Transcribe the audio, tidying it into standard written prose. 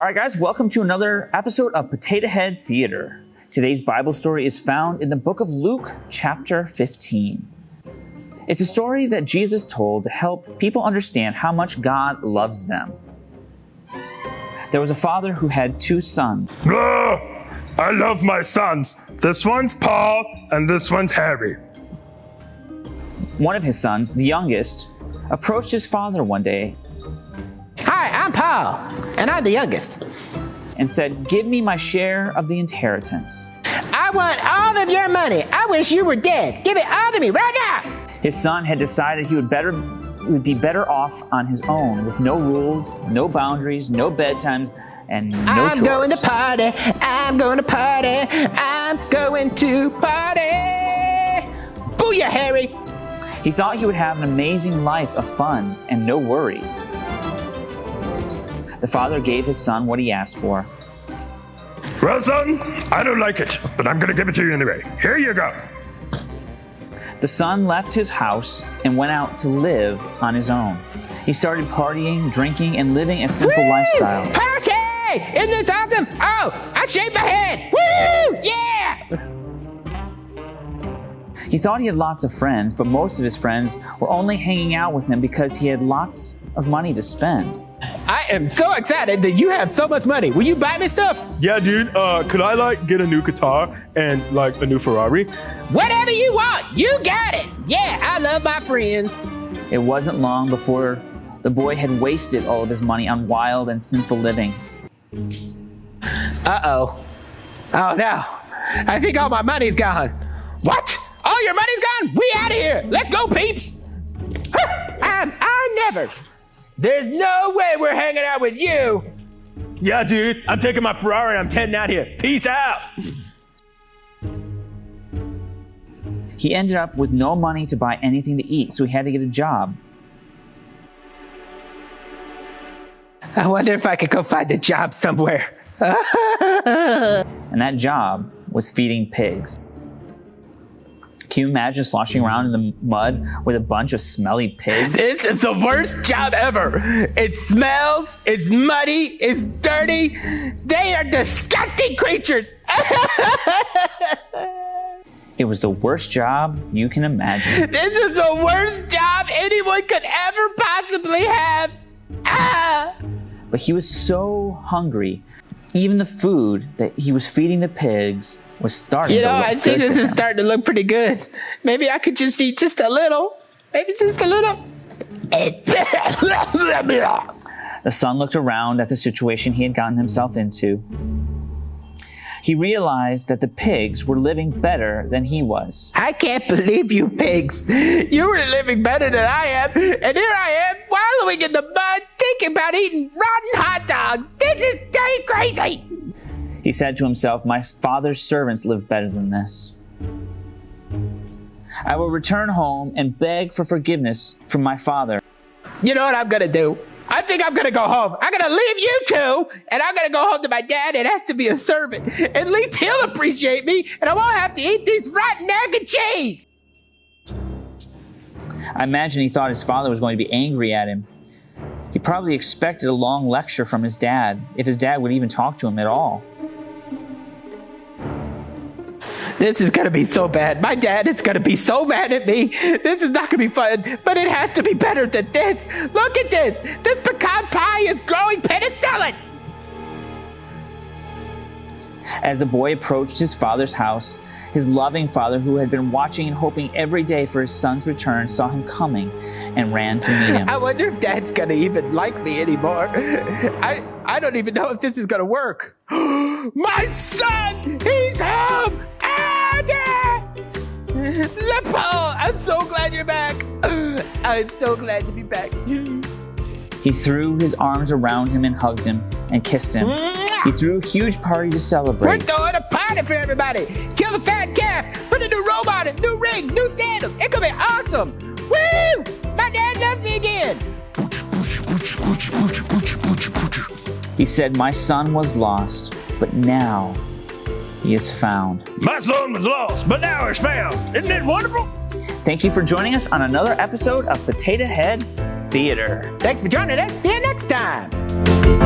All right, guys, welcome to another episode of Potato Head Theater. Today's Bible story is found in the book of Luke, chapter 15. It's a story that Jesus told to help people understand how much God loves them. There was a father who had two sons. I love my sons. This one's Paul and this one's Harry. One of his sons, the youngest, approached his father one day. Hi, I'm Paul, and I'm the youngest. And said, "Give me my share of the inheritance." I want all of your money. I wish you were dead. Give it all to me right now. His son had decided he would be better off on his own, with no rules, no boundaries, no bedtimes, and no chores. I'm going to party. I'm going to party. I'm going to party. Booyah, Harry. He thought he would have an amazing life of fun and no worries. The father gave his son what he asked for. Well, son, I don't like it, but I'm going to give it to you anyway. Here you go. The son left his house and went out to live on his own. He started partying, drinking, and living a sinful lifestyle. Party! Isn't this awesome? Oh, I shaved my head. Woo! Yeah! He thought he had lots of friends, but most of his friends were only hanging out with him because he had lots of money to spend. I am so excited that you have so much money. Will you buy me stuff? Yeah, dude, could I, get a new guitar and, a new Ferrari? Whatever you want, you got it. Yeah, I love my friends. It wasn't long before the boy had wasted all of his money on wild and sinful living. Uh-oh. Oh, no. I think all my money's gone. What? All your money's gone? We out of here. Let's go, peeps. I never. There's no way we're hanging out with you. Yeah, dude, I'm taking my Ferrari. I'm heading out here. Peace out. He ended up with no money to buy anything to eat, so he had to get a job. I wonder if I could go find a job somewhere. And that job was feeding pigs. Can you imagine sloshing around in the mud with a bunch of smelly pigs? This is the worst job ever. It smells, it's muddy, it's dirty. They are disgusting creatures. It was the worst job you can imagine. This is the worst job anyone could ever possibly have. But he was so hungry. Even the food that he was feeding the pigs was starting to look I think good this to is him. starting to look pretty good. Maybe I could just eat just a little. Maybe just a little. The son looked around at the situation he had gotten himself into. He realized that the pigs were living better than he was. I can't believe you pigs. You were living better than I am, and here I am wallowing in the mud thinking about eating rotten hot dogs. This is staying crazy. He said to himself, "My father's servants live better than this. I will return home and beg for forgiveness from my father." You know what I'm going to do? I think I'm going to go home. I'm going to leave you two, and I'm going to go home to my dad and ask to be a servant. At least he'll appreciate me, and I won't have to eat these rotten egg and cheese. I imagine he thought his father was going to be angry at him. He probably expected a long lecture from his dad, if his dad would even talk to him at all. This is going to be so bad. My dad is going to be so mad at me. This is not going to be fun, but it has to be better than this. Look at this. This pecan pie is growing penicillin. As the boy approached his father's house, his loving father, who had been watching and hoping every day for his son's return, saw him coming and ran to meet him. I wonder if Dad's going to even like me anymore. I don't even know if this is going to work. My son! He's home! Dad! Paul, I'm so glad you're back. I'm so glad to be back. He threw his arms around him and hugged him and kissed him. He threw a huge party to We're celebrate. throwing a party for everybody. Kill the fat calf. Put a new robe on it. New ring. New sandals. It's going to be awesome. Woo! My dad loves me again. He said, "My son was lost, but now he is found." My son was lost, but now he's found. Isn't it wonderful? Thank you for joining us on another episode of Potato Head Theater. Thanks for joining us. See you next time.